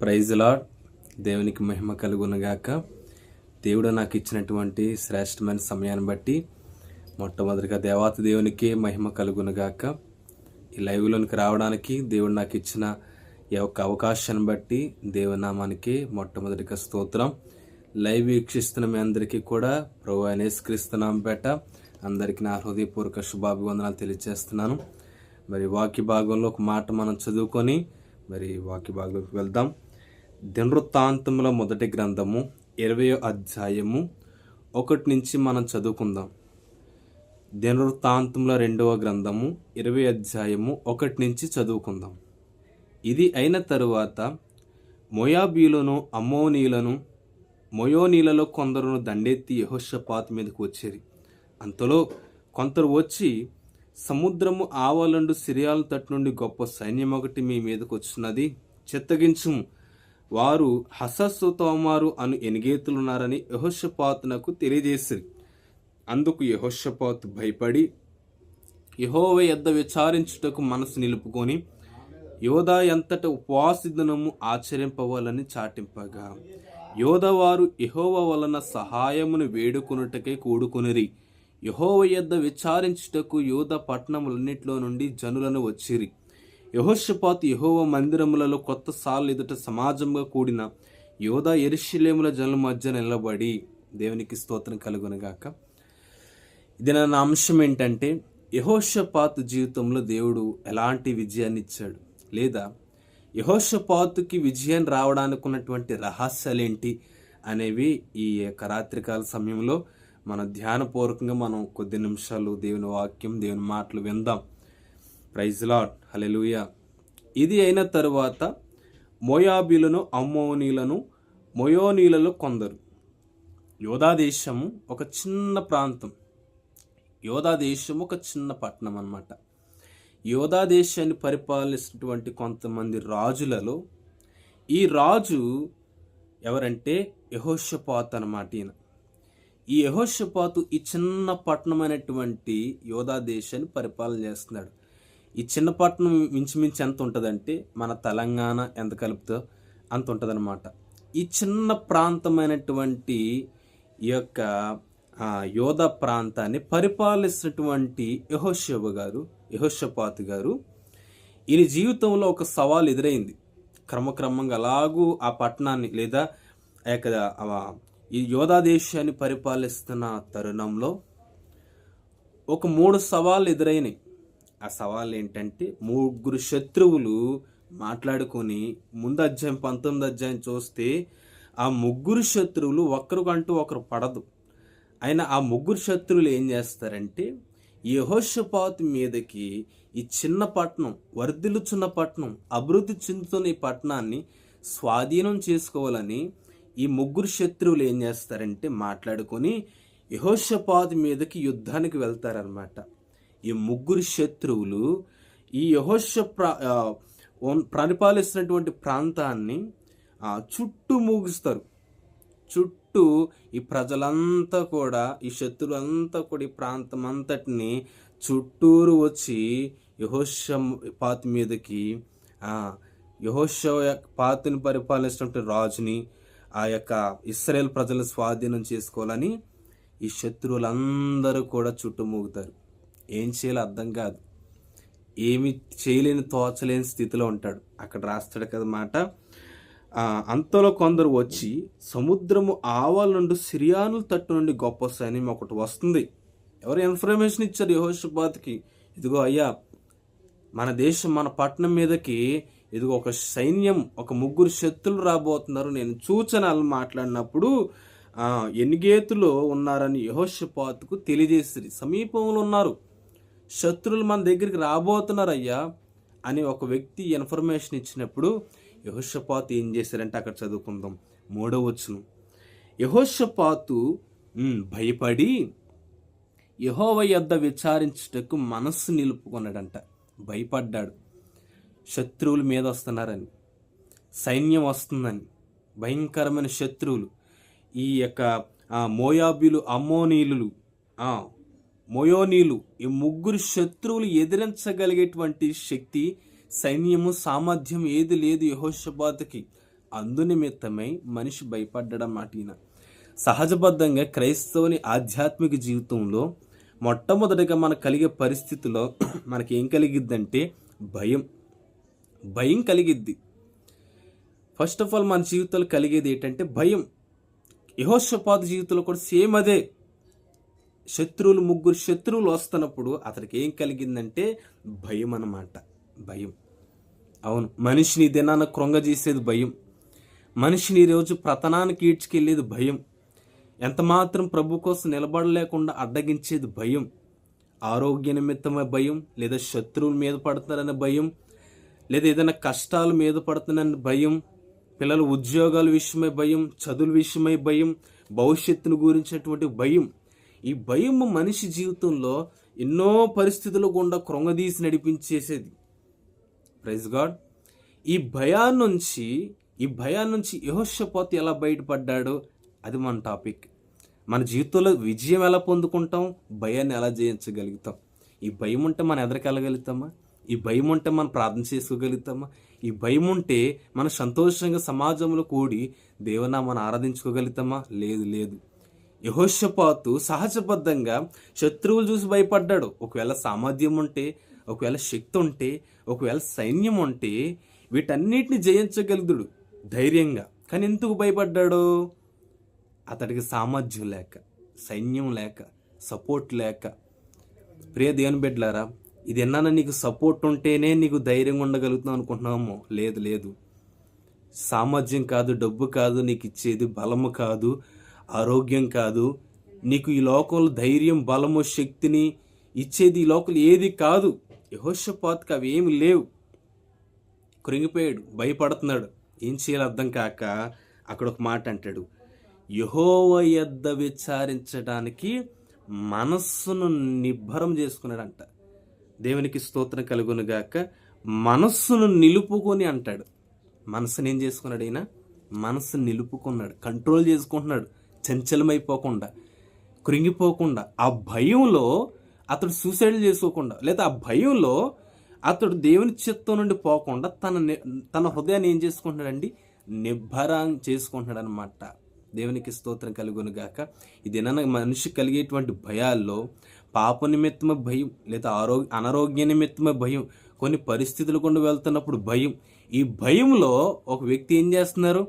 Praise lord. దేవునికి మహిమ కలుగునుగాక. దేవుడు నాకు ఇచ్చినటువంటి శ్రేష్టమైన సమయాన్ని బట్టి మొట్టమొదటిగా దేవాతి దేవునికి మహిమ కలుగునుగాక. ఈ లైవ్లోనికి రావడానికి దేవుడు నాకు ఇచ్చిన ఈ యొక్క అవకాశాన్ని బట్టి దేవునామానికి మొట్టమొదటిగా స్తోత్రం. లైవ్ వీక్షిస్తున్న మీ అందరికీ కూడా ప్రభువైన యేసుక్రీస్తు నామమున పేట అందరికీ నా హృదయపూర్వక శుభాభివందనాలు తెలియజేస్తున్నాను. మరి వాక్య భాగంలో ఒక మాట మనం చదువుకొని మరి వాక్య భాగంలోకి వెళ్దాం. దినవృత్తాంతముల మొదటి గ్రంథము 20వ అధ్యాయము 1 నుంచి మనం చదువుకుందాం. దినవృత్తాంతముల 2వ గ్రంథము 20వ అధ్యాయము 1 నుంచి చదువుకుందాం. ఇది అయిన తరువాత మోయాబీలను అమ్మోనీలను మోయోనీలలో కొందరును దండెత్తి యెహోషాపాతు మీదకు వచ్చేరి. అంతలో కొందరు వచ్చి, సముద్రము ఆవలండు సిరియాల తట్టు నుండి గొప్ప సైన్యం ఒకటి మీ మీదకు వచ్చినది, చిత్తగించుము, వారు హససోతోమారు అను ఎనిగేతులున్నారని యెహోషాపాతునకు తెలియజేసిరి. అందుకు యెహోషాపాతు భయపడి యెహోవా యొద్ద విచారించుటకు మనసు నిలుపుకొని యోధా ఎంతట ఉపవాస దినము ఆచరింపవాలని చాటింపగా, యోధవారు యెహోవా వలన సహాయమును వేడుకొనుటకై కూడుకొనిరి. యెహోవా యొద్ద విచారించుటకు యోధా పట్టణములన్నిటిలో నుండి జనులను వచ్చిరి. యెహోషాపాతు యెహోవా మందిరములలో కొత్త సార్లు ఎదుట సమాజంగా కూడిన యోధా యెరూషలేముల జనుల మధ్య నిలబడి, దేవునికి స్తోత్రం కలుగునుగాక. ఇది నా అంశం ఏంటంటే, యెహోషాపాతు జీవితంలో దేవుడు ఎలాంటి విజయాన్ని ఇచ్చాడు, లేదా యెహోషాపాతుకి విజయం రావడానికి ఉన్నటువంటి రహస్యాలేంటి అనేవి ఈ యొక్క రాత్రికాల సమయంలో మన ధ్యానపూర్వకంగా మనం కొద్ది నిమిషాలు దేవుని వాక్యం, దేవుని మాటలు విందాం. ప్రైజ్ లార్డ్, హల్లెలూయా. ఇది అయిన తరువాత మోయాబీలను అమ్మోనీలను మోయోనీలలో కొందరు. యోధా దేశము ఒక చిన్న ప్రాంతం. యోధా దేశం ఒక చిన్న పట్టణం అన్నమాట. యోధా దేశాన్ని పరిపాలిస్తున్నటువంటి కొంతమంది రాజులలో ఈ రాజు ఎవరంటే యెహోషాపాతు అన్నమాట. ఈ యెహోషాపాతు ఈ చిన్న పట్టణమైనటువంటి యోధా దేశాన్ని పరిపాలన చేస్తున్నాడు. ఈ చిన్న పట్టణం మించుమించి ఎంత ఉంటుందంటే మన తెలంగాణ ఎంత కలుపుతో అంత ఉంటుందన్నమాట. ఈ చిన్న ప్రాంతమైనటువంటి ఈ యొక్క యోధా ప్రాంతాన్ని పరిపాలిస్తున్నటువంటి యెహోషాపాతు గారు ఈయన జీవితంలో ఒక సవాల్ ఎదురైంది. క్రమక్రమంగా అలాగూ ఆ పట్టణాన్ని లేదా ఈ యోధా దేశాన్ని పరిపాలిస్తున్న తరుణంలో ఒక 3 సవాళ్ళు ఎదురైనాయి. ఆ సవాళ్ళు ఏంటంటే, 3 శత్రువులు మాట్లాడుకొని, ముందు అధ్యాయం 19 అధ్యాయం చూస్తే ఆ 3 శత్రువులు ఒకరికంటూ ఒకరు పడదు. అయినా ఆ 3 శత్రువులు ఏం చేస్తారంటే, యెహోషాపాతు మీదకి ఈ చిన్న పట్టణం, వర్ధిల్లుచున్న పట్టణం, అభివృద్ధి చెందుతున్న ఈ పట్టణాన్ని స్వాధీనం చేసుకోవాలని ఈ 3 శత్రువులు ఏం చేస్తారంటే మాట్లాడుకొని యెహోషాపాతు మీదకి యుద్ధానికి వెళ్తారనమాట. ఈ 3 శత్రువులు ఈ పరిపాలిస్తున్నటువంటి ప్రాంతాన్ని చుట్టూ మూగిస్తారు. చుట్టూ ఈ ప్రజలంతా కూడా, ఈ శత్రువులంతా కూడా ఈ ప్రాంతం అంతటిని చుట్టూరు వచ్చి యెహోషాపాతు మీదకి యెహోషాపాతుని పరిపాలిస్తున్నటువంటి రాజుని, ఆ యొక్క ఇశ్రాయేలు ప్రజలను స్వాధీనం చేసుకోవాలని ఈ శత్రువులందరూ కూడా చుట్టుమూగుతారు. ఏం చేయాలో అర్థం కాదు, ఏమి చేయలేని తోచలేని స్థితిలో ఉంటాడు. అక్కడ రాస్తాడు కదా మాట, అంతలో కొందరు వచ్చి, సముద్రము ఆవాల నుండి సిరియానుల తట్టు నుండి గొప్ప సైన్యం ఒకటి వస్తుంది. ఎవరు ఇన్ఫర్మేషన్ ఇచ్చారు యెహోషాపాతుకి, ఇదిగో అయ్యా మన దేశం, మన పట్టణం మీదకి ఇదిగో ఒక సైన్యం, ఒక 3 శత్రువులు రాబోతున్నారు, నేను చూచనాలు మాట్లాడినప్పుడు ఎనిగేతులో ఉన్నారని యెహోషాపాతుకు తెలియజేసిరి. సమీపంలో ఉన్నారు, శత్రువులు మన దగ్గరికి రాబోతున్నారు అయ్యా అని ఒక వ్యక్తి ఇన్ఫర్మేషన్ ఇచ్చినప్పుడు యెహోషాపాతు ఏం చేశారంటే, అక్కడ చదువుకుందాం 3వ వచనం. యెహోషాపాతు భయపడి యెహోవా యొద్ద విచారించుటకు మనస్సు నిలుపుకున్నాడంట. భయపడ్డాడు, శత్రువుల మీద వస్తున్నారని, సైన్యం వస్తుందని, భయంకరమైన శత్రువులు, ఈ యొక్క మోయాబీలు, అమ్మోనీలు, మోయోనీలు, ఈ 3 శత్రువులు ఎదిరించగలిగేటువంటి శక్తి, సైన్యము, సామర్థ్యం ఏది లేదు యెహోషాపాతుకి. అందునిమిత్తమై మనిషి భయపడ్డాడన్నమాట. ఈయన సహజబద్ధంగా క్రైస్తవుని ఆధ్యాత్మిక జీవితంలో మొట్టమొదటిగా మనకు కలిగే పరిస్థితిలో మనకేం కలిగిద్దంటే భయం. భయం కలిగిద్ది. ఫస్ట్ ఆఫ్ ఆల్ మన జీవితంలో కలిగేది ఏంటంటే భయం. యెహోషాపాతు జీవితంలో కూడా సేమ్ అదే. ముగ్గురు శత్రువులు వస్తున్నప్పుడు అతనికి ఏం కలిగిందంటే భయం అన్నమాట. భయం. అవును, మనిషిని దినాన కృంగజేసేది భయం. మనిషిని ఈరోజు పతనానికి ఈడ్చుకెళ్ళేది భయం. ఎంత మాత్రం ప్రభు కోసం నిలబడలేకుండా అడ్డగించేది భయం. ఆరోగ్య నిమిత్తమైన భయం, లేదా శత్రువుల మీద పడుతున్నారనే భయం, లేదా ఏదైనా కష్టాల మీద పడుతున్నారనే భయం, పిల్లల ఉద్యోగాల విషయమై భయం, చదువుల విషయమై భయం, భవిష్యత్తును గురించినటువంటి భయం. ఈ భయం మనిషి జీవితంలో ఎన్నో పరిస్థితుల గుండా కృంగదీసి నడిపించేసేది. Praise God. ఈ భయాన్నుంచి యెహోషాపాతు ఎలా బయటపడ్డాడో అది మన టాపిక్. మన జీవితంలో విజయం ఎలా పొందుకుంటాం, భయాన్ని ఎలా జయించగలుగుతాం. ఈ భయం ఉంటే మనం ఎదరికెళ్ళగలుగుతామా? ఈ భయం ఉంటే మనం ప్రార్థన చేసుకోగలుగుతామా? ఈ భయం ఉంటే మనం సంతోషంగా సమాజంలో కూడి దేవునామాన్ని ఆరాధించుకోగలుగుతామా? లేదు. యెహోషాపాతు సహజబద్ధంగా శత్రువులు చూసి భయపడ్డాడు. ఒకవేళ సామర్థ్యం ఉంటే, ఒకవేళ శక్తి ఉంటే, ఒకవేళ సైన్యం ఉంటే వీటన్నిటిని జయించగలుగుతాడు ధైర్యంగా. కానీ ఎందుకు భయపడ్డాడు? అతడికి సామర్థ్యం లేక, సైన్యం లేక, సపోర్ట్ లేక. ప్రియ దేవుని బిడ్డలారా, ఇది ఎన్నానా నీకు సపోర్ట్ ఉంటేనే నీకు ధైర్యంగా ఉండగలుగుతున్నావు అనుకుంటున్నామో? లేదు. సామర్థ్యం కాదు, డబ్బు కాదు నీకు ఇచ్చేది, బలము కాదు, ఆరోగ్యం కాదు. నీకు ఈ లోకంలో ధైర్యం, బలము, శక్తిని ఇచ్చేది ఈ లోకంలో ఏది కాదు. యెహోషాపాతుకి అవి ఏమి లేవు. కృంగిపోయాడు, భయపడుతున్నాడు. ఏం చేయాలో అర్థం కాక అక్కడ ఒక మాట అంటాడు, యెహోవా యొద్ద విచారించడానికి మనస్సును నిబ్బరం చేసుకున్నాడంట. దేవునికి స్తోత్రం కలుగును గాక. మనస్సును నిలుపుకొని అంటాడు. మనసుని ఏం చేసుకున్నాడు? ఈయన మనసును నిలుపుకున్నాడు, కంట్రోల్ చేసుకుంటున్నాడు, చంచలమైపోకుండా, కృంగిపోకుండా. ఆ భయంలో అతడు సూసైడ్ చేసుకోకుండా, లేదా ఆ భయంలో అతడు దేవుని చిత్తం నుండి పోకుండా తన హృదయాన్ని ఏం చేసుకుంటున్నాడండి? నిబ్బరం చేసుకుంటున్నాడు అనమాట. దేవునికి స్తోత్రం కలుగును గాక. ఇది మనిషి కలిగేటువంటి భయాల్లో పాప నిమిత్తమే భయం, లేదా అనారోగ్య నిమిత్తమే భయం, కొన్ని పరిస్థితులు గుండా వెళ్తున్నప్పుడు భయం. ఈ భయంలో ఒక వ్యక్తి ఏం చేస్తున్నారు?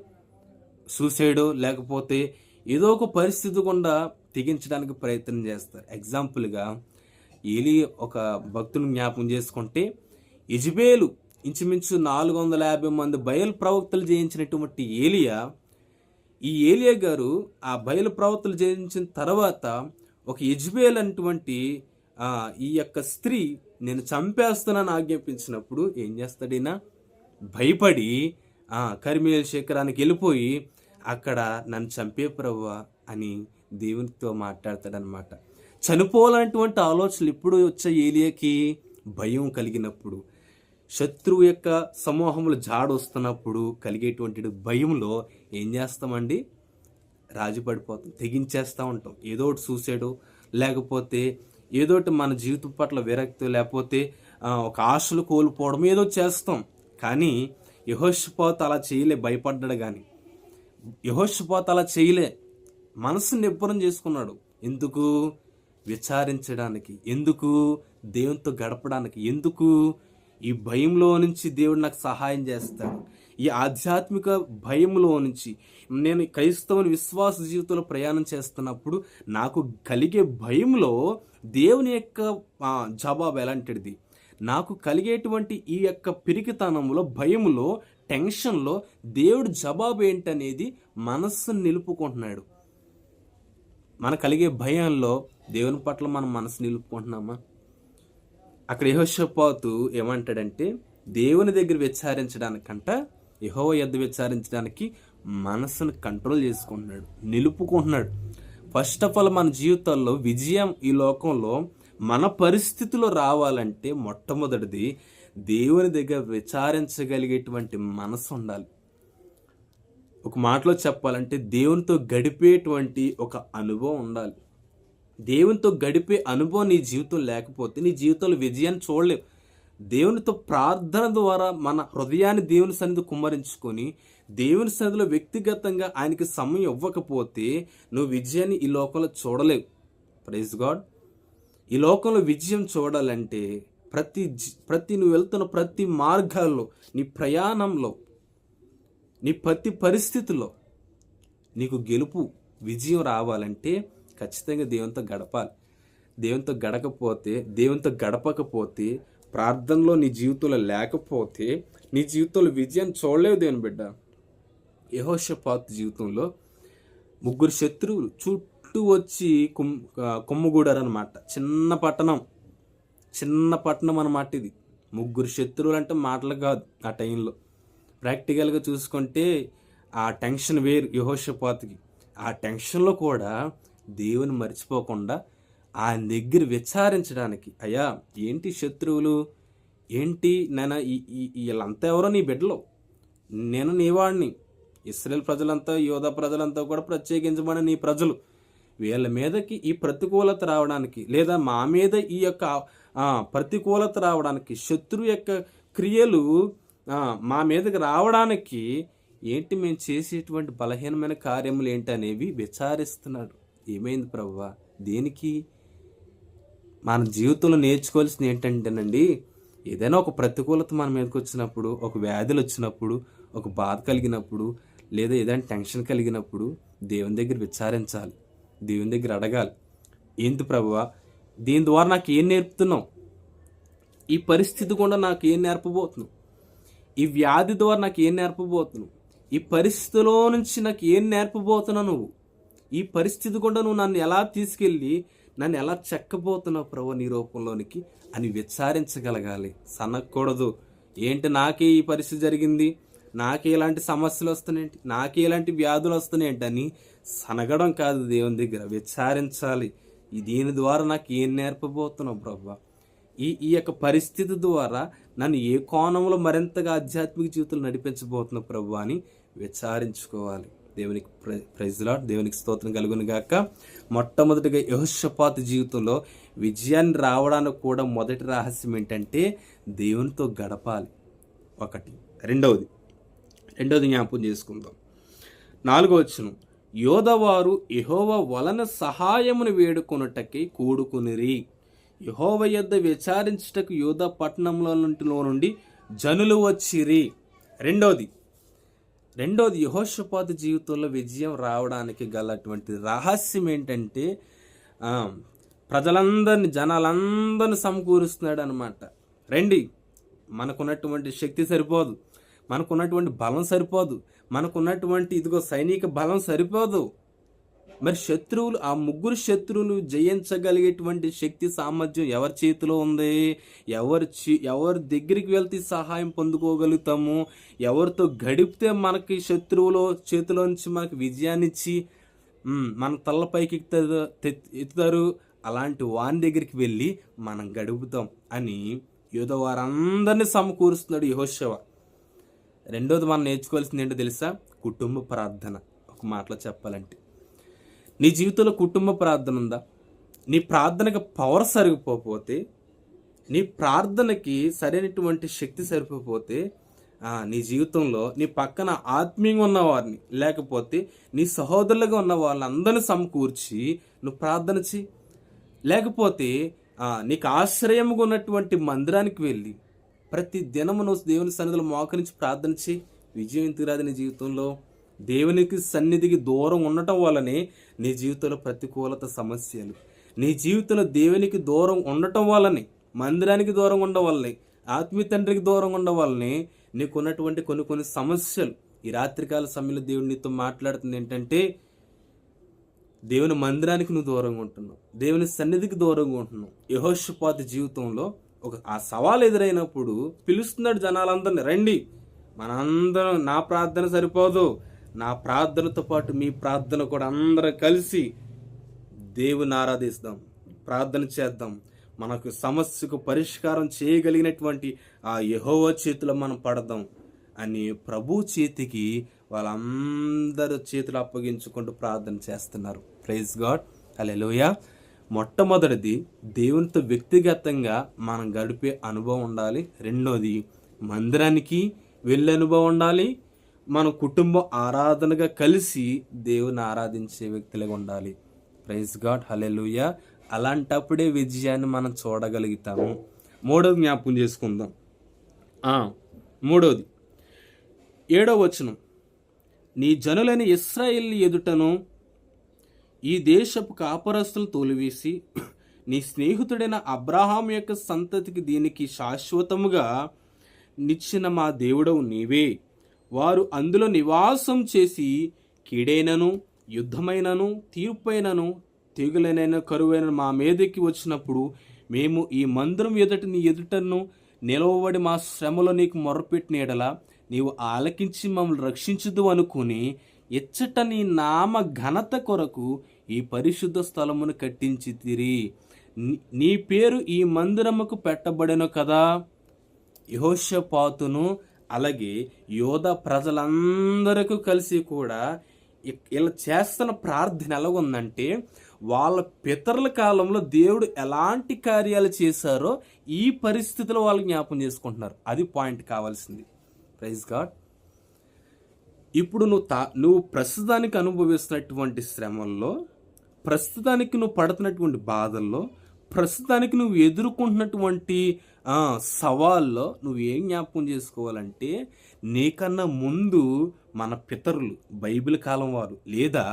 సూసైడ్, లేకపోతే ఏదో ఒక పరిస్థితి గుండా తెగించడానికి ప్రయత్నం చేస్తారు. ఎగ్జాంపుల్గా ఏలీ ఒక భక్తుని జ్ఞాపకం చేసుకుంటే, యెజబేలు ఇంచుమించు 450 మంది బయలు ప్రవక్తలు జయించినటువంటి ఈ ఏలియా గారు ఆ బయలు ప్రవక్తలు జయించిన తర్వాత ఒక యెజబేల్ అటువంటి ఈ యొక్క స్త్రీ నేను చంపేస్తానని ఆజ్ఞాపించినప్పుడు ఏం చేస్తాడైనా? భయపడి కర్మేలు శిఖరానికి వెళ్ళిపోయి అక్కడ నన్ను చంపే ప్రభువా అని దేవునితో మాట్లాడతాడనమాట. చనిపోవాలన్నటువంటి ఆలోచనలు ఎప్పుడు వచ్చే ఏలియాకి? భయం కలిగినప్పుడు, శత్రువు యొక్క సమూహములు జాడొస్తున్నప్పుడు కలిగేటువంటి భయంలో ఏం చేస్తామండి? రాజు పడిపోతాం, తెగించేస్తూ ఉంటాం. ఏదో ఒకటి సూసైడు, లేకపోతే ఏదోటి మన జీవితం పట్ల విరక్తి, లేకపోతే ఒక ఆశలు కోల్పోవడం, ఏదో చేస్తాం. కానీ యెహోషాపాతు అలా చేయలే. భయపడ్డాడు. కానీ యెహోషాపాతు అలా చేయలే. మనసుని నిబ్బరం చేసుకున్నాడు. ఎందుకు? విచారించడానికి. ఎందుకు? దేవునితో గడపడానికి. ఎందుకు? ఈ భయంలో నుంచి దేవుడు నాకు సహాయం చేస్తాడు. ఈ ఆధ్యాత్మిక భయంలో నుంచి నేను క్రైస్తవుని విశ్వాస జీవితంలో ప్రయాణం చేస్తున్నప్పుడు నాకు కలిగే భయంలో దేవుని యొక్క జవాబు ఎలాంటిది? నాకు కలిగేటువంటి ఈ యొక్క పిరికితనంలో, భయంలో, టెన్షన్లో దేవుడు జవాబు ఏంటనేది మనస్సును నిలుపుకుంటున్నాడు. మన కలిగే భయంలో దేవుని పట్ల మనం మనసు నిలుపుకుంటున్నామా? అక్కడ యెహోషాపాతు ఏమంటాడంటే, దేవుని దగ్గర విచారించడానికంట యెహోవా యొద్ద విచారించడానికి మనసును కంట్రోల్ చేసుకుంటున్నాడు, నిలుపుకుంటున్నాడు. ఫస్ట్ ఆఫ్ ఆల్ మన జీవితాల్లో విజయం ఈ లోకంలో మన పరిస్థితిలో రావాలంటే మొట్టమొదటిది దేవుని దగ్గర విచారించగలిగేటువంటి మనసు ఉండాలి. ఒక మాటలో చెప్పాలంటే దేవునితో గడిపేటువంటి ఒక అనుభవం ఉండాలి. దేవునితో గడిపే అనుభవం నీ జీవితం లేకపోతే నీ జీవితంలో విజయాన్ని చూడలేవు. దేవునితో ప్రార్థన ద్వారా మన హృదయాన్ని దేవుని సన్నిధి కుమ్మరించుకొని దేవుని సన్నిధిలో వ్యక్తిగతంగా ఆయనకి సమయం ఇవ్వకపోతే నువ్వు విజయాన్ని ఈ లోకంలో చూడలేవు. Praise God. ఈ లోకంలో విజయం చూడాలంటే ప్రతి నువ్వు వెళ్తున్న ప్రతి మార్గాల్లో, నీ ప్రయాణంలో, నీ ప్రతి పరిస్థితుల్లో నీకు గెలుపు, విజయం రావాలంటే ఖచ్చితంగా దేవునితో గడపాలి. దేవునితో గడపకపోతే, ప్రార్థనలో నీ జీవితంలో లేకపోతే నీ జీవితంలో విజయం చూడలేవు దేవుని బిడ్డ. యెహోషాపాతు జీవితంలో 3 శత్రువులు చుట్టూ వచ్చి కొమ్ముగూడారు అనమాట. చిన్న పట్టణం అన్నమాట ఇది. 3 శత్రువులు అంటే మాటలు కాదు. ఆ టైంలో ప్రాక్టికల్గా చూసుకుంటే ఆ టెన్షన్ వేరు యెహోషాపాతుకి. ఆ టెన్షన్లో కూడా దేవుని మర్చిపోకుండా ఆయన దగ్గర విచారించడానికి, అయ్యా ఏంటి శత్రువులు, ఏంటి నేను వీళ్ళంతా ఎవరో నీ బిడ్డలు, నేను నీ వాడిని, ఇశ్రాయేల్ ప్రజలంతా, యోధా ప్రజలంతా కూడా ప్రత్యేకించబడిన నీ ప్రజలు, వీళ్ళ మీదకి ఈ ప్రతికూలత రావడానికి, లేదా మా మీద ఈ యొక్క ప్రతికూలత రావడానికి, శత్రువు యొక్క క్రియలు మా మీదకి రావడానికి ఏంటి మేము చేసేటువంటి బలహీనమైన కార్యములు ఏంటి అనేవి విచారిస్తున్నాడు. ఏమైంది ప్రభువా? దేనికి? మన జీవితంలో నేర్చుకోవాల్సింది ఏంటంటేనండి, ఏదైనా ఒక ప్రతికూలత మన మీదకి వచ్చినప్పుడు, ఒక వ్యాధులు వచ్చినప్పుడు, ఒక బాధ కలిగినప్పుడు, లేదా ఏదైనా టెన్షన్ కలిగినప్పుడు దేవుని దగ్గర విచారించాలి, దేవుని దగ్గర అడగాలి. ఏంటి ప్రభువా, దీని ద్వారా నాకు ఏం నేర్పుతున్నావు? ఈ పరిస్థితి కూడా నాకు ఏం నేర్పబోతున్నావు? ఈ వ్యాధి ద్వారా నాకు ఏం నేర్పబోతున్నావు? ఈ పరిస్థితిలో నుంచి నాకు ఏం నేర్పబోతున్నావు నువ్వు? ఈ పరిస్థితి కూడా నువ్వు నన్ను ఎలా తీసుకెళ్ళి నన్ను ఎలా చెక్కబోతున్నావు ప్రభు నీ రూపంలోనికి అని విచారించగలగాలి. సనగకూడదు. ఏంటి నాకే ఈ పరిస్థితి జరిగింది, నాకే ఇలాంటి సమస్యలు వస్తున్నాయేంటి, నాకే ఇలాంటి వ్యాధులు వస్తున్నాయేంటి అని సనగడం కాదు. దేవుని దగ్గర విచారించాలి. దీని ద్వారా నాకు ఏం నేర్పబోతున్నావు ప్రభు? ఈ యొక్క పరిస్థితి ద్వారా నన్ను ఏ కోణంలో మరింతగా ఆధ్యాత్మిక జీవితంలో నడిపించబోతున్నావు ప్రభు అని విచారించుకోవాలి. దేవునికి ప్రైజ్ లార్డ్, దేవునికి స్తోత్రం కలుగును గాక. మొట్టమొదటిగా యెహోషాపాతు జీవితంలో విజయాన్ని రావడానికి కూడా మొదటి రహస్యం ఏంటంటే దేవునితో గడపాలి. ఒకటి. రెండవది జ్ఞాపకం చేసుకుందాం. 4వ వచనం, యోధవారు యెహోవా వలన సహాయమును వేడుకొనుటకై కూడుకునిరి. యెహోవా యొద్ద విచారించుటకు యోధా పట్టణంలో నుండి జనులు వచ్చిరి. రెండోది యెహోషాపాతు జీవితంలో విజయం రావడానికి గలటువంటి రహస్యం ఏంటంటే జనాలందరినీ సమకూరుస్తున్నాడు అనమాట. రండి, మనకున్నటువంటి శక్తి సరిపోదు, మనకున్నటువంటి బలం సరిపోదు, మనకున్నటువంటి సైనిక బలం సరిపోదు. మరి ఆ 3 శత్రువులు జయించగలిగేటువంటి శక్తి సామర్థ్యం ఎవరి చేతిలో ఉంది? ఎవరి దగ్గరికి వెళ్తే సహాయం పొందుకోగలుగుతాము? ఎవరితో గడిపితే మనకి శత్రువుల చేతిలో నుంచి మనకి విజయాన్ని ఇచ్చి మన తలపైకి ఎత్తుతారు? అలాంటి వాని దగ్గరికి వెళ్ళి మనం గడుపుతాం అని యోధా వారందరినీ సమకూరుస్తున్నాడు యెహోషువ. రెండోది మనం నేర్చుకోవాల్సింది ఏంటో తెలుసా? కుటుంబ ప్రార్థన. ఒక మాటలో చెప్పాలంటే, నీ జీవితంలో కుటుంబ ప్రార్థన ఉందా? నీ ప్రార్థనకి పవర్ సరిపోతే, నీ ప్రార్థనకి సరైనటువంటి శక్తి సరిపోతే, నీ జీవితంలో నీ పక్కన ఆత్మీయంగా ఉన్న వారిని, లేకపోతే నీ సహోదరులుగా ఉన్న వాళ్ళందరినీ సమకూర్చి నువ్వు ప్రార్థన చేయి. లేకపోతే నీకు ఆశ్రయముగా ఉన్నటువంటి మందిరానికి వెళ్ళి ప్రతి దినము నువ్వు దేవుని సన్నిధిలో మోకరించి ప్రార్థన చేయి. విజయం ఎందుకు రాదు నీ జీవితంలో? దేవునికి సన్నిధికి దూరం ఉండటం వల్లనే నీ జీవితంలో ప్రతికూలత సమస్యలు, నీ జీవితంలో దేవునికి దూరం ఉండటం వల్లనే, మందిరానికి దూరం ఉండడం వల్లనే, ఆత్మీయ తండ్రికి దూరం ఉండడం వల్లనే నీకున్నటువంటి కొన్ని సమస్యలు. ఈ రాత్రికాల సమయంలో దేవుడు నీతో మాట్లాడుతుంది ఏంటంటే, దేవుని మందిరానికి నువ్వు దూరంగా ఉంటున్నావు, దేవుని సన్నిధికి దూరంగా ఉంటున్నావు. యెహోషాపాతు జీవితంలో ఆ సవాల్ ఎదురైనప్పుడు పిలుస్తున్నాడు జనాలందరినీ, రండి, మనందరం, నా ప్రార్థన సరిపోదు, నా ప్రార్థనతో పాటు మీ ప్రార్థన కూడా అందరం కలిసి దేవుని ఆరాధిస్తాం, ప్రార్థన చేద్దాం, మనకు సమస్యకు పరిష్కారం చేయగలిగినటువంటి ఆ యెహోవా చేతిలో మనం పడదాం అని ప్రభు చేతికి వాళ్ళందరూ చేతులు అప్పగించుకుంటూ ప్రార్థన చేస్తున్నారు. ప్రైజ్ గాడ్, హల్లెలూయా. మొట్టమొదటిది దేవునితో వ్యక్తిగతంగా మనం గడిపే అనుభవం ఉండాలి. రెండోది మందిరానికి వెళ్ళే అనుభవం ఉండాలి. మన కుటుంబం ఆరాధనగా కలిసి దేవుని ఆరాధించే వ్యక్తులుగా ఉండాలి. ప్రైజ్ గాడ్, హల్లెలూయా. అలాంటప్పుడే విజయాన్ని మనం చూడగలుగుతాము. మూడోది జ్ఞాపకం చేసుకుందాం. మూడోది 7వ వచనం, నీ జనులైన ఇశ్రాయేలు ఎదుటను ఈ దేశపు కాపరస్తులు తోలివేసి నీ స్నేహితుడైన అబ్రహాం యొక్క సంతతికి దీనికి శాశ్వతముగా నిచ్చిన మా దేవుడవు నీవే. వారు అందులో నివాసం చేసి కీడైనను యుద్ధమైనను తీర్పైనను తెగులైన కరువైన మా మీదకి వచ్చినప్పుడు మేము ఈ మందిరం ఎదుట నీ ఎదుటను నిలవబడి మా శ్రమలో నీకు మొర్రపెట్టిన ఎడల నీవు ఆలకించి మమ్మల్ని రక్షించుదు అనుకుని ఎచ్చట నీ నామ ఘనత కొరకు ఈ పరిశుద్ధ స్థలమును కట్టించి తిరి నీ పేరు ఈ మందిరముకు పెట్టబడెను కదా. యెహోషాపాతును అలాగే యోధా ప్రజలందరికీ కలిసి కూడా ఇలా చేస్తున్న ప్రార్థన ఎలా ఉందంటే, వాళ్ళ పితరుల కాలంలో దేవుడు ఎలాంటి కార్యాలు చేశారో ఈ పరిస్థితిలో వాళ్ళు జ్ఞాపం చేసుకుంటున్నారు. అది పాయింట్ కావాల్సింది. Praise God. ఇప్పుడు నువ్వు ప్రస్తుతానికి అనుభవిస్తున్నటువంటి శ్రమల్లో, ప్రస్తుతానికి నువ్వు పడుతున్నటువంటి బాధల్లో, ప్రస్తుతానికి నువ్వు ఎదుర్కొంటున్నటువంటి సవాల్లో నువ్వు ఏం జ్ఞాపకం చేసుకోవాలంటే, నీకన్నా ముందు మన పితరులు బైబిల్ కాలం వారు లేదా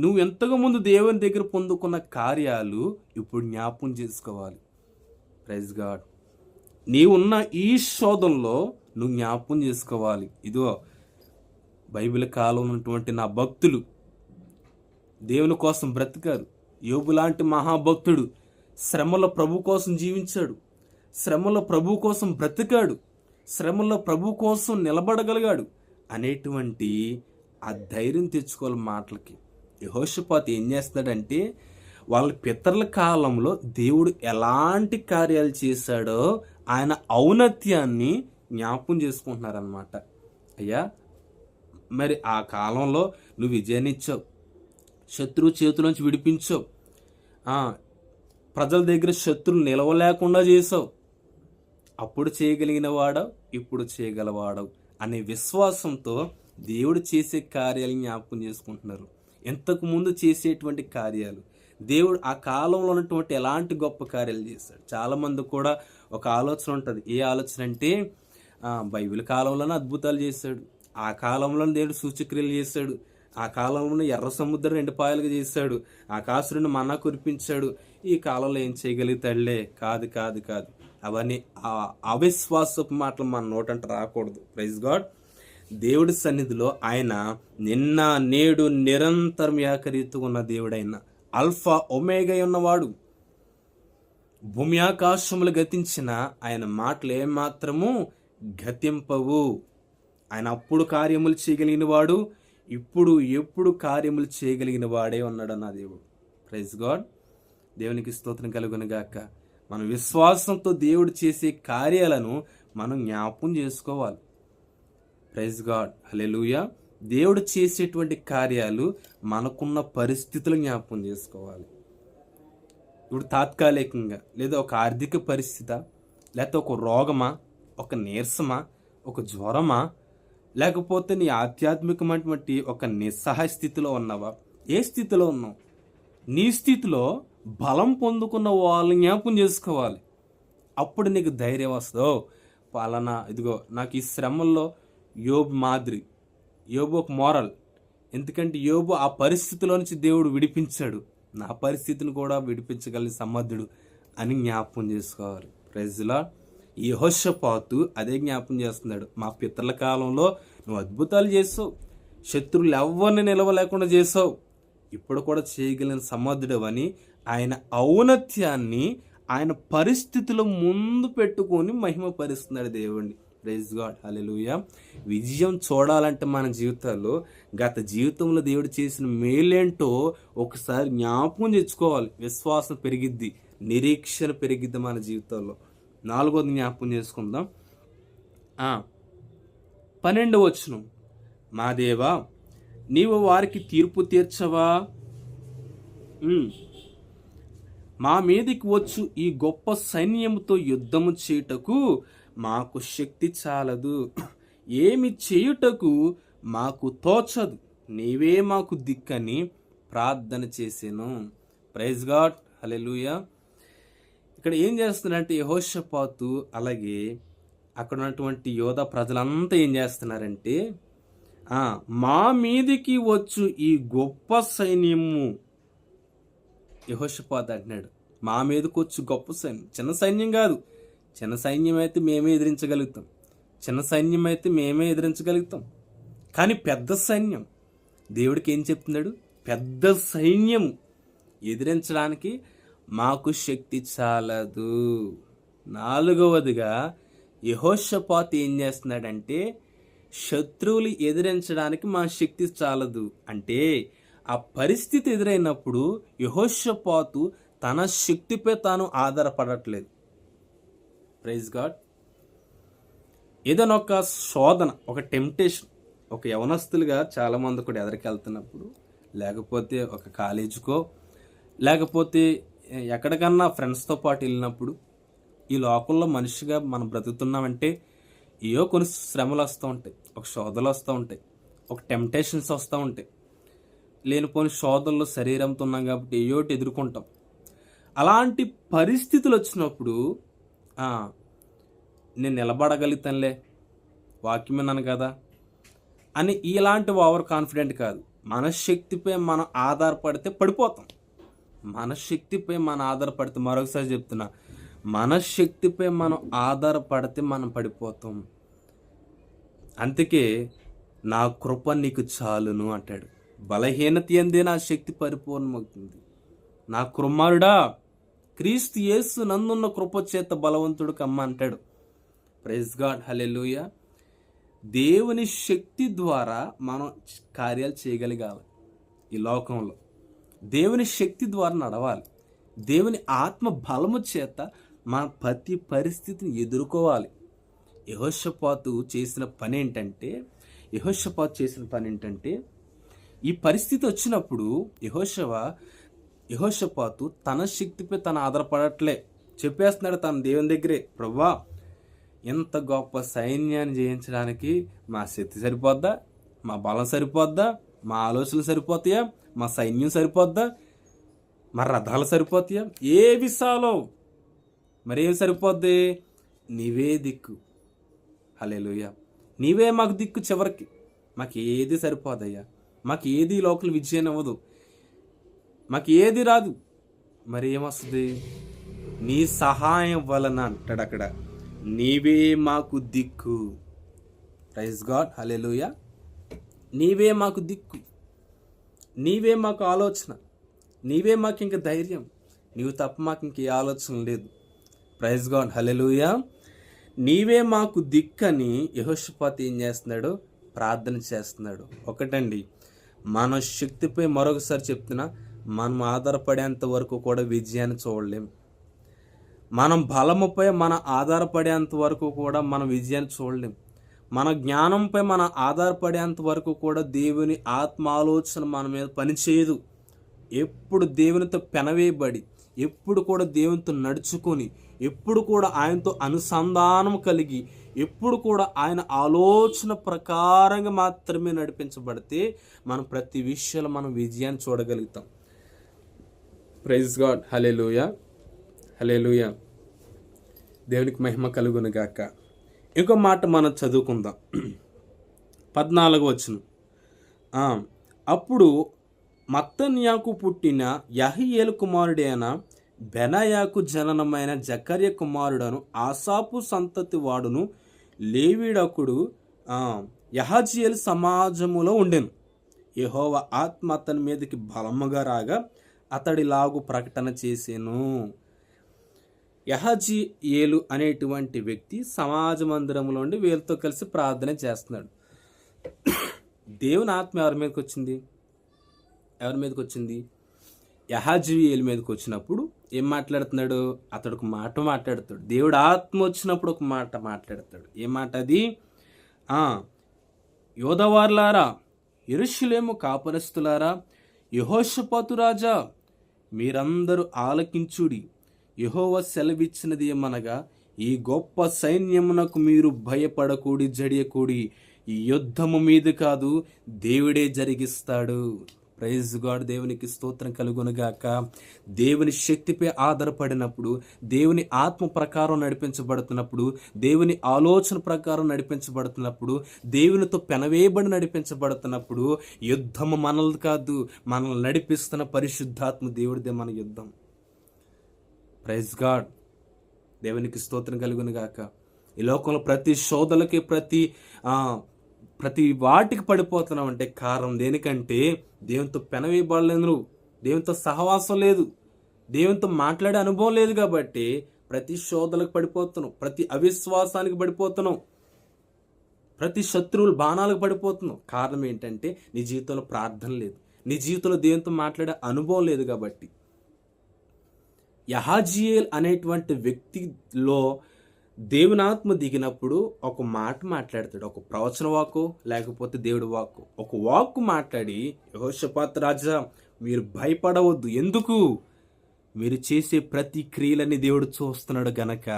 నువ్వు ఎంతగా ముందు దేవుని దగ్గర పొందుకున్న కార్యాలు ఇప్పుడు జ్ఞాపకం చేసుకోవాలి. Praise God. నీవున్న ఈ శోధంలో నువ్వు జ్ఞాపకం చేసుకోవాలి. ఇదిగో బైబిల్ కాలం ఉన్నటువంటి నా భక్తులు దేవుని కోసం బ్రతికారు. యోబు లాంటి మహాభక్తుడు శ్రమలో ప్రభు కోసం జీవించాడు, శ్రమలో ప్రభు కోసం బ్రతికాడు, శ్రమలో ప్రభు కోసం నిలబడగలిగాడు అనేటువంటి ఆ ధైర్యం తెచ్చుకోవాలి మాటలకి. యెహోషాపాతు ఏం చేస్తాడంటే, వాళ్ళ పితరుల కాలంలో దేవుడు ఎలాంటి కార్యాలు చేశాడో ఆయన ఔన్నత్యాన్ని జ్ఞాపకం చేసుకుంటున్నారనమాట. అయ్యా, మరి ఆ కాలంలో నువ్వు విజయాన్ని ఇచ్చావు, శత్రువు చేతులోంచి విడిపించావు, ప్రజల దగ్గర శత్రువులు నిలవలేకుండా చేసావు, అప్పుడు చేయగలిగిన వాడవు, ఇప్పుడు చేయగలవాడవు అనే విశ్వాసంతో దేవుడు చేసే కార్యాలు జ్ఞాపకం చేసుకుంటున్నారు. ఇంతకు ముందు చేసేటువంటి కార్యాలు, దేవుడు ఆ కాలంలో ఉన్నటువంటి ఎలాంటి గొప్ప కార్యాలు చేశాడు. చాలామంది కూడా ఒక ఆలోచన ఉంటుంది. ఏ ఆలోచన అంటే, బైబిల్ కాలంలోనే అద్భుతాలు చేశాడు, ఆ కాలంలోనే దేవుడు సూచక్రియలు చేశాడు, ఆ కాలంలో ఎర్ర సముద్రం 2 పాయలుగా చేశాడు, ఆకాశుడిని మన్నా కురిపించాడు, ఈ కాలంలో ఏం చేయగలుగుతాడులే. కాదు కాదు కాదు, అవన్నీ అవిశ్వాసపు మాటలు మన నోటంట రాకూడదు. Praise God. దేవుడి సన్నిధిలో ఆయన నిన్న నేడు నిరంతరం ఏకరీతిగా ఉన్న దేవుడైన అల్ఫా ఒమేగా ఉన్నవాడు. భూమి ఆకాశములు గతించిన ఆయన మాటలు ఏమాత్రము గతింపవు. ఆయన అప్పుడు కార్యములు చేయగలిగిన వాడు, ఇప్పుడు ఎప్పుడు కార్యములు చేయగలిగిన వాడే ఉన్నాడు నా దేవుడు. Praise God. దేవునికి స్తోత్రం కలుగును గాక. మన విశ్వాసంతో దేవుడు చేసే కార్యాలను మనం జ్ఞాపకం చేసుకోవాలి. ప్రైజ్ గాడ్, హల్లెలూయా. దేవుడు చేసేటువంటి కార్యాలు మనకున్న పరిస్థితులు జ్ఞాపకం చేసుకోవాలి. ఇప్పుడు తాత్కాలికంగా లేదా ఒక ఆర్థిక పరిస్థితి, లేకపోతే ఒక రోగమా, ఒక నీరసమా, ఒక జ్వరమా, లేకపోతే నీ ఆధ్యాత్మికమైనటువంటి ఒక నిస్సహాయ స్థితిలో ఉన్నావా? ఏ స్థితిలో ఉన్నావు? నీ స్థితిలో బలం పొందుకున్న వాళ్ళని జ్ఞాపకం చేసుకోవాలి. అప్పుడు నీకు ధైర్యం వస్తుందో, పాలనా ఇదిగో నాకు ఈ శ్రమల్లో యోబు మాదిరి, యోబు ఒక మోరల్. ఎందుకంటే యోబు ఆ పరిస్థితిలో నుంచి దేవుడు విడిపించాడు, నా పరిస్థితిని కూడా విడిపించగలిగిన సమర్థుడు అని జ్ఞాపకం చేసుకోవాలి. Praise Lord. ఈ యెహోషాపాతు అదే జ్ఞాపకం చేస్తున్నాడు. మా పితరుల కాలంలో నువ్వు అద్భుతాలు చేసావు, శత్రువులు ఎవరిని నిలవలేకుండా చేసావు, ఇప్పుడు కూడా చేయగలిగిన సమర్థుడు అని ఆయన ఔన్నత్యాన్ని ఆయన పరిస్థితుల ముందు పెట్టుకొని మహిమపరుస్తున్నాడు దేవుణ్ణి. ప్రైజ్ గాడ్, హల్లెలూయా. విజయం చూడాలంటే మన జీవితాల్లో గత జీవితంలో దేవుడు చేసిన మేలేంటో ఒకసారి జ్ఞాపకం తెచ్చుకోవాలి. విశ్వాసం పెరిగిద్ది, నిరీక్షణ పెరిగిద్ది మన జీవితాల్లో. 4వది జ్ఞాపకం చేసుకుందాం. 12వ వచనం, మా దేవా నీవు వారికి తీర్పు తీర్చవా? మా మీదికి వచ్చు ఈ గొప్ప సైన్యముతో యుద్ధము చేయుటకు మాకు శక్తి చాలదు, ఏమి చేయుటకు మాకు తోచదు, నీవే మాకు దిక్కని ప్రార్థన చేసాను. ప్రైజ్ గాడ్, హల్లెలూయా. ఇక్కడ ఏం చేస్తున్నారంటే యెహోషాపాతు అలాగే అక్కడ ఉన్నటువంటి యోధా ప్రజలంతా ఏం చేస్తున్నారంటే మా మీదికి వచ్చు ఈ గొప్ప సైన్యము, యెహోషాపాతు అంటున్నాడు మా మీదకి వచ్చు గొప్ప సైన్యం. చిన్న సైన్యం కాదు, చిన్న సైన్యం అయితే మేమే ఎదిరించగలుగుతాం, చిన్న సైన్యం అయితే మేమే ఎదిరించగలుగుతాం. కానీ పెద్ద సైన్యం, దేవుడికి ఏం చెప్తున్నాడు, పెద్ద సైన్యం ఎదిరించడానికి మాకు శక్తి చాలదు. నాలుగవదిగా యెహోషాపాతు ఏం చేస్తున్నాడంటే శత్రువులు ఎదిరించడానికి మా శక్తి చాలదు అంటే ఆ పరిస్థితి ఎదురైనప్పుడు యెహోషాపాతు తన శక్తిపై తాను ఆధారపడట్లేదు. Praise God. ఏదైనా ఒక శోధన, ఒక టెంప్టేషన్, ఒక యవనస్తులుగా చాలామంది కూడా ఎదరికెళ్తున్నప్పుడు, లేకపోతే ఒక కాలేజీకో, లేకపోతే ఎక్కడికన్నా ఫ్రెండ్స్తో పాటు వెళ్ళినప్పుడు, ఈ లోకంలో మనిషిగా మనం బ్రతుకుతున్నామంటే ఏవో కొన్ని శ్రమలు వస్తూ ఉంటాయి, ఒక శోధనలు వస్తూ ఉంటాయి, ఒక టెంప్టేషన్స్ వస్తూ ఉంటాయి. లేనిపోని శోధనలు శరీరంతో ఉన్నాం కాబట్టి ఏయోటి ఎదుర్కొంటాం. అలాంటి పరిస్థితులు వచ్చినప్పుడు నేను నిలబడగలుగుతానులే, వాక్యం విన్నాను కదా అని ఇలాంటి ఓవర్ కాన్ఫిడెంట్ కాదు. మనశ్శక్తిపై మనం ఆధారపడితే పడిపోతాం. మనశ్శక్తిపై మనం ఆధారపడితే, మరొకసారి చెప్తున్నా, మనశ్శక్తిపై మనం ఆధారపడితే మనం పడిపోతాం. అందుకే నా కృప నీకు చాలును అంటాడు. బలహీనత యందే నా శక్తి పరిపూర్ణమవుతుంది. నా కుమారుడా క్రీస్తు యేసు నందున్న కృప చేత బలవంతుడు కమ్మ అంటాడు. ప్రైజ్ గాడ్, హల్లెలూయా. దేవుని శక్తి ద్వారా మనం కార్యాలు చేయగలిగాలి. ఈ లోకంలో దేవుని శక్తి ద్వారా నడవాలి. దేవుని ఆత్మ బలము చేత మన ప్రతి పరిస్థితిని ఎదుర్కోవాలి. యెహోషాపాతు చేసిన పని ఏంటంటే ఈ పరిస్థితి వచ్చినప్పుడు యెహోషాపాతు తన శక్తిపై తను ఆధారపడట్లే. చెప్పేస్తున్నాడు తన దేవుని దగ్గరే, ప్రభువా ఎంత గొప్ప సైన్యాన్ని జయించడానికి మా శక్తి సరిపోద్దా, మా బలం సరిపోద్దా, మా ఆలోచనలు సరిపోతాయా, మా సైన్యం సరిపోద్దా, మా రథాలు సరిపోతాయా, ఏ విషయాలో మరేం సరిపోద్ది, నీవే దిక్కు. హల్లెలూయా. నీవే మాకు దిక్కు. చివరికి మాకు ఏది సరిపోదయ్యా, మాకు ఏది లోకల్ విజయం అవ్వదు, మాకు ఏది రాదు, మరి ఏమొస్తుంది, నీ సహాయం వలన అంటాడు అక్కడ, నీవే మాకు దిక్కు. ప్రైజ్ గాడ్, హల్లెలూయా. నీవే మాకు దిక్కు, నీవే మాకు ఆలోచన, నీవే మాకు ఇంక ధైర్యం, నీవు తప్ప మాకు ఇంక ఏ ఆలోచన లేదు. ప్రైజ్ గాడ్, హల్లెలూయా. నీవే మాకు దిక్కని యెహోషాపాతు ఏం చేస్తున్నాడు, ప్రార్థన చేస్తున్నాడు. ఒకటండి, మన శక్తిపై మరొకసారి చెప్తున్నా, మనం ఆధారపడేంత వరకు కూడా విజయాన్ని చూడలేం. మనం బలముపై మనం ఆధారపడేంత వరకు కూడా మనం విజయాన్ని చూడలేం. మన జ్ఞానంపై మనం ఆధారపడేంత వరకు కూడా దేవుని ఆత్మ ఆలోచన మన మీద పనిచేయదు. ఎప్పుడు దేవునితో పెనవేయబడి, ఎప్పుడు కూడా దేవునితో నడుచుకొని, ఎప్పుడు కూడా ఆయనతో అనుసంధానం కలిగి, ఎప్పుడు కూడా ఆయన ఆలోచన ప్రకారంగా మాత్రమే నడిపించబడితే మనం ప్రతి విషయంలో మనం విజయాన్ని చూడగలుగుతాం. ప్రైజ్ గాడ్, హల్లెలూయా, హల్లెలూయా. దేవునికి మహిమ కలుగును గాక. ఇంకో మాట మనం చదువుకుందాం. 14వ వచనం. అప్పుడు మత్తన్యాకు పుట్టిన యెహీయేలు కుమారుడైన బెనాయాకు జననమైన జకర్య కుమారుడను ఆసాపు సంతతి వాడును లేవీడకుడు యహజీయేలు సమాజములో ఉండెను. యెహోవా ఆత్మ అతని మీదకి బలముగా రాగా అతడిలాగు ప్రకటన చేసెను. యహజీయేలు అనేటువంటి వ్యక్తి సమాజ మందిరంలో ఉండి వీళ్ళతో కలిసి ప్రార్థన చేస్తున్నాడు. దేవుని ఆత్మ ఎవరి మీదకి వచ్చింది? యహజీయేలు మీదకి వచ్చినప్పుడు ఏం మాట్లాడుతున్నాడు? అతడు ఒక మాట మాట్లాడతాడు. దేవుడు ఆత్మ వచ్చినప్పుడు ఒక మాట మాట్లాడతాడు. ఏ మాట అది? యోధవార్లారా, యెరూషలేము కాపురస్తులారా, యెహోషాపాతు రాజా, మీరందరూ ఆలకించుడి. యెహోవా సెలవిచ్చినది ఏమనగా, ఈ గొప్ప సైన్యమునకు మీరు భయపడకూడి జడియకూడి. ఈ యుద్ధము మీది కాదు, దేవుడే జరిగిస్తాడు. Praise God. దేవునికి స్తోత్రం కలుగునుగాక. దేవుని శక్తిపై ఆధారపడినప్పుడు, దేవుని ఆత్మ ప్రకారం నడిపించబడుతున్నప్పుడు, దేవుని ఆలోచన ప్రకారం నడిపించబడుతున్నప్పుడు, దేవునితో పెనవేయబడి నడిపించబడుతున్నప్పుడు యుద్ధము మనల్ని కాదు, మనల్ని నడిపిస్తున్న పరిశుద్ధాత్మ దేవుడిదే మన యుద్ధం. Praise God. దేవునికి స్తోత్రం కలుగునుగాక. ఈ లోకంలో ప్రతి శోధలకి ప్రతి వాటికి పడిపోతున్నాం అంటే కారణం దేనికంటే, దేవునితో పెనవేయబడలేదు, దేవునితో సహవాసం లేదు, దేవునితో మాట్లాడే అనుభవం లేదు. కాబట్టి ప్రతి శోధలకు పడిపోతున్నాం, ప్రతి అవిశ్వాసానికి పడిపోతున్నాం, ప్రతి శత్రువుల బాణాలకు పడిపోతున్నాం. కారణం ఏంటంటే నీ జీవితంలో ప్రార్థన లేదు, నీ జీవితంలో దేవునితో మాట్లాడే అనుభవం లేదు. కాబట్టి యహాజీయేల్ అనేటువంటి వ్యక్తిలో దేవుని ఆత్మ దిగినప్పుడు ఒక మాట మాట్లాడతాడు. ఒక ప్రవచన వాక్కు, లేకపోతే దేవుడి వాక్కు. ఒక వాక్కు మాట్లాడి, యెహోషాపాతు రాజా మీరు భయపడవద్దు, ఎందుకు మీరు చేసే ప్రతి క్రియలని దేవుడు చూస్తున్నాడు గనక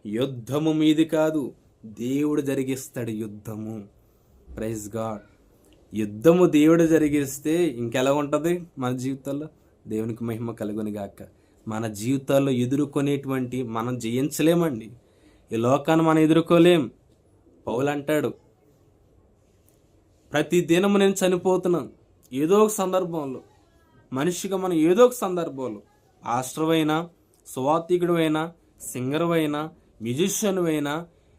యుద్ధము మీది కాదు, దేవుడు జరిగిస్తాడు యుద్ధము. Praise God. యుద్ధము దేవుడు జరిగిస్తే ఇంకెలా ఉంటుంది మన జీవితాల్లో? దేవునికి మహిమ కలుగును గాక. మన జీవితాల్లో ఎదుర్కొనేటువంటి మనం జయించలేమండి. ఈ లోకాన్ని మనం ఎదుర్కోలేం. పౌలు అంటాడు, ప్రతి దినము నేను చనిపోతున్నాను. ఏదో ఒక సందర్భంలో మనిషిగా మనం ఏదో ఒక సందర్భంలో ఆశ్రవైనా, సువార్థికుడు అయినా, సింగర్ అయినా, మ్యూజిషియన్ అయినా,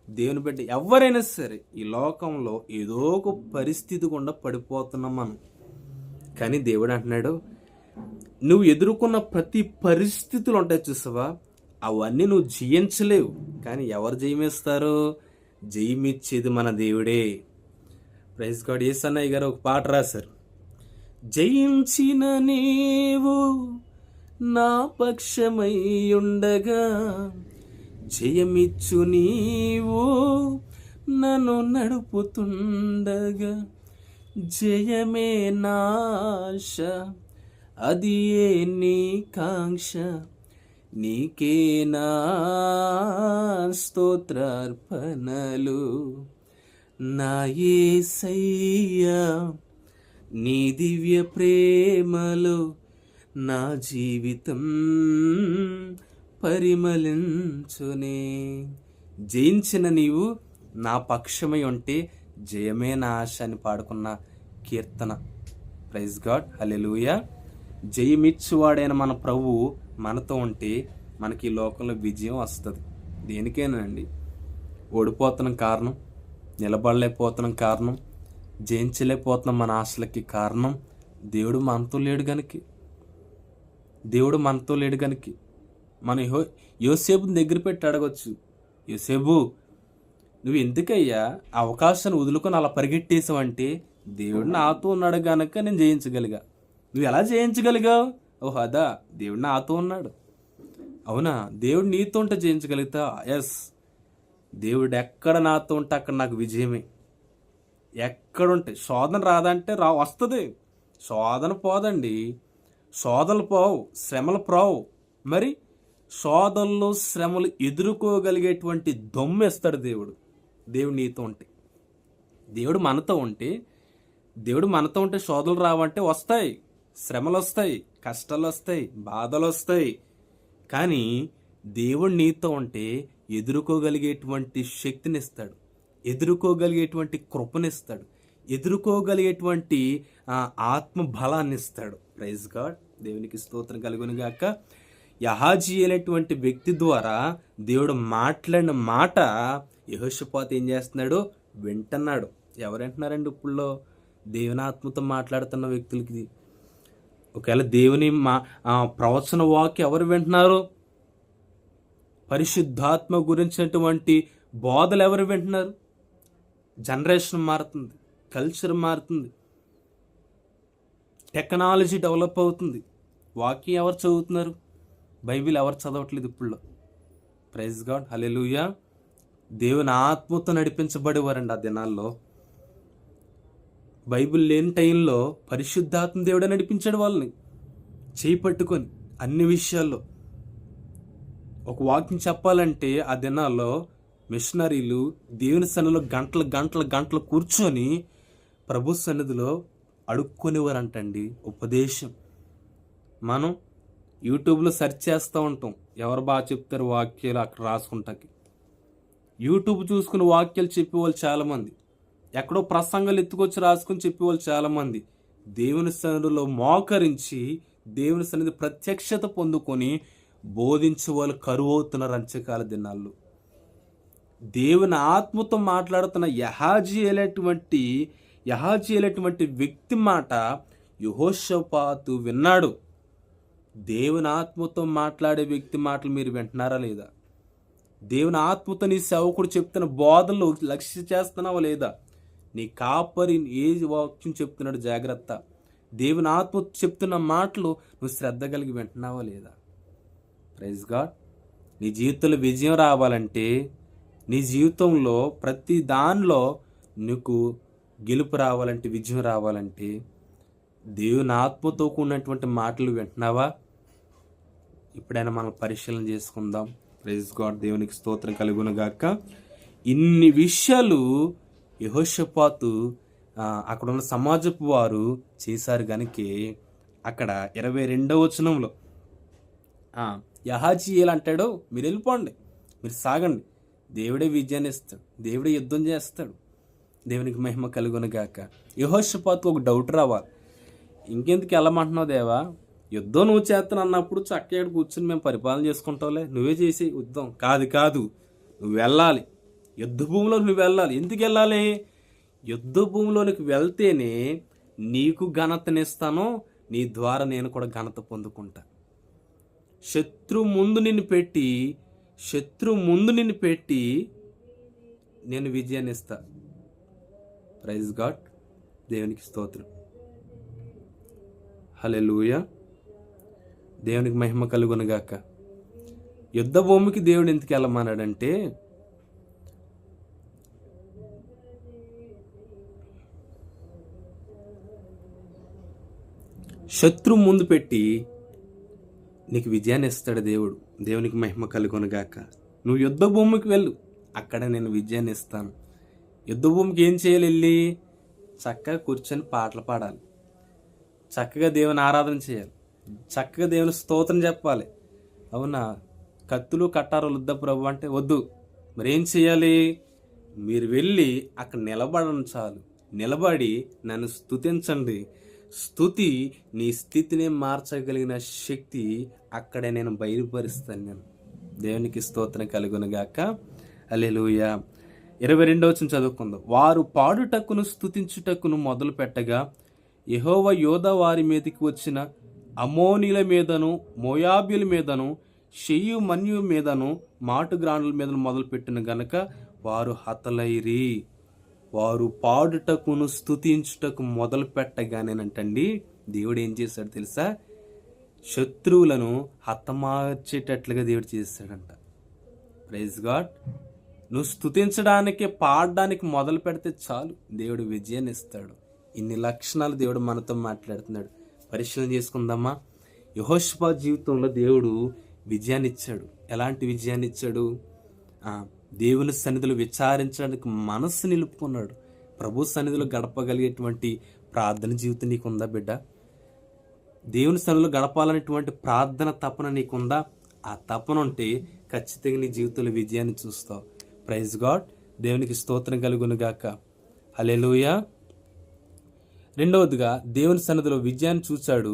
దేవుని బిడ్డ ఎవరైనా సరే ఈ లోకంలో ఏదో ఒక పరిస్థితి గుండా పడిపోతున్నాం మనం. కానీ దేవుడు అంటున్నాడు, నువ్వు ఎదుర్కొన్న ప్రతి పరిస్థితులు ఉంటాయి చూసావా, అవన్నీ నువ్వు జయించలేవు. కానీ ఎవరు జయమిస్తారు? జయమిచ్చేది మన దేవుడే. Praise God. యేసన్నయ్య గారు ఒక పాట రాశారు, జయించిన నీవు నా పక్షమై ఉండగా, జయమిచ్చు నీవు నన్ను నడుపుతుండగా, జయమే నాశ అది ఏ నీ కాంక్ష, నీకే నా స్తోత్రార్పణలు, నా యేసయ్యా నీ దివ్య ప్రేమలో నా జీవితం పరిమళించునే. జయించిన నీవు నా పక్షమై ఉంటే జయమే నా ఆశ అని పాడుకున్న కీర్తన. Praise God. హల్లెలూయా. జయమిచ్చువాడైన మన ప్రభువు మనతో ఉంటే మనకి ఈ లోకంలో విజయం వస్తుంది. దేనికేనండి? ఓడిపోతున్నాం కారణం, నిలబడలేకపోతున్నాం కారణం, జయించలేకపోతున్నాం మన ఆశలకి కారణం దేవుడు మనతో లేడు గనికి. దేవుడు మనతో లేడు గనికి మన యోసేపుని దగ్గర పెట్టి అడగొచ్చు, యోసేపు నువ్వు ఎందుకయ్యా అవకాశాన్ని వదులుకొని అలా పరిగెట్టేసావంటే, దేవుడు నాతో ఉన్నాడు గనక నేను జయించగలిగా. నువ్వు ఎలా జయించగలిగావు? ఓహో అదా, దేవుడు నాతో ఉన్నాడు. అవునా, దేవుడు నీతో ఉంటే జయించగలుగుతా? ఎస్, దేవుడు ఎక్కడ నాతో ఉంటే అక్కడ నాకు విజయమే. ఎక్కడుంటే శోధన రాదంటే వస్తుంది, శోధన పోదండి, శోధనలు పోవు, శ్రమలు పోవు. మరి శోధనలు శ్రమలు ఎదుర్కోగలిగేటువంటి దమ్మిస్తాడు దేవుడు. దేవుడు నీతో ఉంటే, దేవుడు మనతో ఉంటే శోధనలు రావంటే వస్తాయి, శ్రమలు వస్తాయి, కష్టాలు వస్తాయి, బాధలు వస్తాయి. కానీ దేవుడు నీతో ఉంటే ఎదుర్కోగలిగేటువంటి శక్తిని ఇస్తాడు, ఎదుర్కోగలిగేటువంటి కృపనిస్తాడు, ఎదుర్కోగలిగేటువంటి ఆత్మ బలాన్ని ఇస్తాడు. Praise God. దేవునికి స్తోత్రం కలుగును గాక. యహాజీయేలు అనేటువంటి వ్యక్తి ద్వారా దేవుడు మాట్లాడిన మాట యెహోషాపాతు ఏం చేస్తున్నాడు? వింటున్నాడు. ఎవరంటున్నారండి ఇప్పుడులో? దేవుని ఆత్మతో మాట్లాడుతున్న వ్యక్తులకి. ఒకవేళ దేవుని ప్రవచన వాక్యం ఎవరు వింటున్నారు? పరిశుద్ధాత్మ గురించినటువంటి బోధలు ఎవరు వింటున్నారు? జనరేషన్ మారుతుంది, కల్చర్ మారుతుంది, టెక్నాలజీ డెవలప్ అవుతుంది. వాక్యం ఎవరు చదువుతున్నారు? బైబిల్ ఎవరు చదవట్లేదు ఇప్పుడులో. Praise God. హల్లెలూయా. దేవుని ఆత్మతో నడిపించబడేవారండి ఆ దినాల్లో. బైబిల్ లేని టైంలో పరిశుద్ధాత్మ దేవుడే నడిపించాడు వాళ్ళని. చేయి పట్టుకొని అన్ని విషయాల్లో. ఒక వాక్యం చెప్పాలంటే ఆ దినాల్లో మిషనరీలు దేవుని సన్నిధిలో గంటలు గంటలు గంటలు కూర్చొని ప్రభు సన్నిధిలో అడుక్కునేవారంటండి ఉపదేశం. మనం యూట్యూబ్లో సెర్చ్ చేస్తూ ఉంటాం, ఎవరు బాగా చెప్తారు వాక్యాలు అక్కడ రాసుకుంటాకి. యూట్యూబ్ చూసుకుని వాక్యాలు చెప్పేవాళ్ళు చాలామంది, ఎక్కడో ప్రసంగాలు ఎత్తుకొచ్చి రాసుకుని చెప్పేవాళ్ళు చాలామంది. దేవుని సన్నిధిలో మోకరించి దేవుని సన్నిధి ప్రత్యక్షత పొందుకొని బోధించే వాళ్ళు కరువు అవుతున్నారు అంత్యకాల దినాల్లో. దేవుని ఆత్మతో మాట్లాడుతున్న యహాజీ అనేటువంటి వ్యక్తి మాట యెహోషాపాతు విన్నాడు. దేవుని ఆత్మతో మాట్లాడే వ్యక్తి మాటలు మీరు వింటున్నారా లేదా? దేవుని ఆత్మతో నీ సేవకుడు చెప్తున్న బోధనలు లక్ష్య చేస్తున్నావా లేదా? నీ కాపరి ఏ వాక్యం చెప్తున్నాడు జాగ్రత్త. దేవుని ఆత్మ చెప్తున్న మాటలు నువ్వు శ్రద్ధ కలిగి వింటున్నావా లేదా? Praise God. నీ జీవితంలో విజయం రావాలంటే, నీ జీవితంలో ప్రతి దానిలో నీకు గెలుపు రావాలంటే, విజయం రావాలంటే దేవుని ఆత్మతో కూడినటువంటి మాటలు వింటున్నావా? ఇప్పుడైనా మనం పరిశీలన చేసుకుందాం. Praise God. దేవునికి స్తోత్రం కలుగును గాక. ఇన్ని విషయాలు యెహోషాపాతు అక్కడ ఉన్న సమాజపు వారు చేశారు గనుకే అక్కడ 22వ వచనంలో యహాజీయేలు అంటాడు, మీరు వెళ్ళిపోండి, మీరు సాగండి, దేవుడే విజయాన్ని ఇస్తాడు, దేవుడే యుద్ధం చేస్తాడు. దేవునికి మహిమ కలుగును గాక. యెహోషాపాతుకు ఒక డౌట్ రావాలి, ఇంకెందుకు వెళ్ళమంటున్నావు దేవా? యుద్ధం నువ్వు చేస్తాను అన్నప్పుడు చక్కగా కూర్చుని మేము పరిపాలన చేసుకుంటావులే, నువ్వే చేసే యుద్ధం. కాదు, నువ్వు వెళ్ళాలి, యుద్ధ భూమిలోకి నువ్వు వెళ్ళాలి. ఎందుకు వెళ్ళాలి? యుద్ధ భూమిలోనికి వెళ్తేనే నీకు ఘనతనిస్తాను, నీ ద్వారా నేను కూడా ఘనత పొందుకుంటా. శత్రు ముందు నిన్ను పెట్టి నేను విజయాన్ని ఇస్తా. Praise God. దేవునికి స్తోత్రం. హల్లెలూయా. దేవునికి మహిమ కలుగును గాక. యుద్ధ భూమికి దేవుడు ఎందుకు వెళ్ళమన్నాడంటే, శత్రు ముందు పెట్టి నీకు విజయాన్ని ఇస్తాడు దేవుడు. దేవునికి మహిమ కలుగును గాక. నువ్వు యుద్ధ భూమికి వెళ్ళు, అక్కడ నేను విజయాన్ని ఇస్తాను. యుద్ధ భూమికి ఏం చేయాలి? వెళ్ళి చక్కగా కూర్చొని పాటలు పాడాలి, చక్కగా దేవుని ఆరాధన చేయాలి, చక్కగా దేవుని స్తోత్రం చెప్పాలి. అవునా? కత్తులు కట్టారు వద్ద ప్రభు అంటే వద్దు. మరేం చేయాలి? మీరు వెళ్ళి అక్కడ నిలబడడం చాలు. నిలబడి నన్ను స్తుతించండి. స్తుతి నీ స్థితిని మార్చగలిగిన శక్తి అక్కడే నేను బయలుపరుస్తాను. నేను దేవునికి స్తోత్రం కలుగును గాక. హల్లెలూయా. 22వ వచనం చదువుకుందాం. వారు పాడుటకును స్తుతించుటకును మొదలు పెట్టగా యెహోవా యోధా వారి మీదకి వచ్చిన అమోనీల మీదను, మోయాబీల మీదను, షెయు మన్యు మీదను, మాటుగ్రానుల మీదను మొదలుపెట్టిన గనక వారు హతలైరి. వారు పాడుటకును స్తుతించుటకు మొదలు పెట్టగానేనంటండి దేవుడు ఏం చేశాడు తెలుసా? శత్రువులను హతమార్చేటట్లుగా దేవుడు చేశాడంట. Praise God. నువ్వు స్తుతించడానికి, పాడడానికి మొదలు పెడితే చాలు, దేవుడు విజయాన్ని ఇస్తాడు. ఇన్ని లక్షణాలు దేవుడు మనతో మాట్లాడుతున్నాడు. పరిశీలన చేసుకుందామా? యెహోషాపాతు జీవితంలో దేవుడు విజయాన్ని ఇచ్చాడు. ఎలాంటి విజయాన్ని ఇచ్చాడు? దేవుని సన్నిధిలో విచారించడానికి మనస్సు నిలుపుకున్నాడు. ప్రభు సన్నిధిలో గడపగలిగేటువంటి ప్రార్థన జీవితం నీకుందా బిడ్డ? దేవుని సన్నిధిలో గడపాలనేటువంటి ప్రార్థన తపన నీకుందా? ఆ తపన ఉంటే ఖచ్చితంగా నీ జీవితంలో విజయాన్ని చూస్తావు. Praise God. దేవునికి స్తోత్రం కలుగును గాక. హల్లెలూయా. రెండవదిగా దేవుని సన్నిధిలో విజయాన్ని చూశాడు.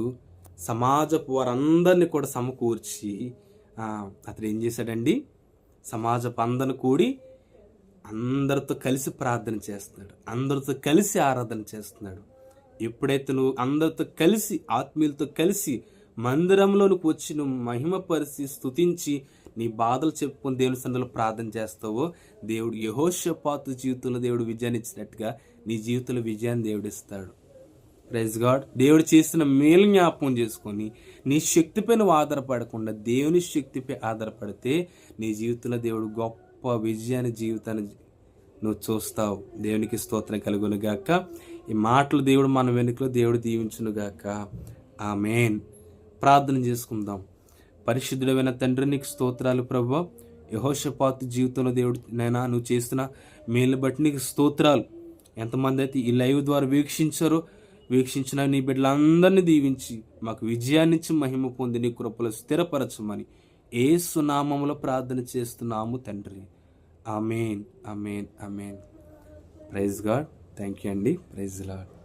సమాజపు వారందరినీ కూడా సమకూర్చి అతను ఏం చేశాడండి? సమాజపు అందరిని కూడి అందరితో కలిసి ప్రార్థన చేస్తున్నాడు, అందరితో కలిసి ఆరాధన చేస్తున్నాడు. ఎప్పుడైతే నువ్వు అందరితో కలిసి, ఆత్మీయులతో కలిసి మందిరంలోనికి వచ్చి నువ్వు మహిమపరిచి స్తుతించి నీ బాధలు చెప్పుకొని దేవుని సన్నిధిలో ప్రార్థన చేస్తావో, దేవుడు యెహోషాపాతు జీవితంలో దేవుడు విజయాన్ని ఇచ్చినట్టుగా నీ జీవితంలో విజయాన్ని దేవుడు ఇస్తాడు. Praise God. దేవుడు చేసిన మేలు జ్ఞాపకం చేసుకొని నీ శక్తిపై నువ్వు ఆధారపడకుండా దేవుని శక్తిపై ఆధారపడితే నీ జీవితంలో దేవుడు గొప్ప జీవితాన్ని నువ్వు చూస్తావు. దేవునికి స్తోత్రం కలుగును గాక. ఈ మాటలు దేవుడు మన వెనుకలో దేవుడు దీవించును గాక. ఆమేన్. ప్రార్థన చేసుకుందాం. పరిశుద్ధుడైన తండ్రి నీకు స్తోత్రాలు ప్రభువా. యెహోషాపాతు జీవితంలో దేవుడు నైనా నువ్వు చేసిన మేలు బట్టి నీకు స్తోత్రాలు. ఎంతమంది అయితే ఈ లైవ్ ద్వారా వీక్షించిన నీ బిడ్డలందరినీ దీవించి మాకు విజయాన్నిచ్చి మహిమ పొంది నీ కృపలో స్థిరపరచమని యేసు నామములో ప్రార్థన చేస్తున్నాము తండ్రి. Amen, amen, amen. Praise God. Thank you అండి. Praise lord.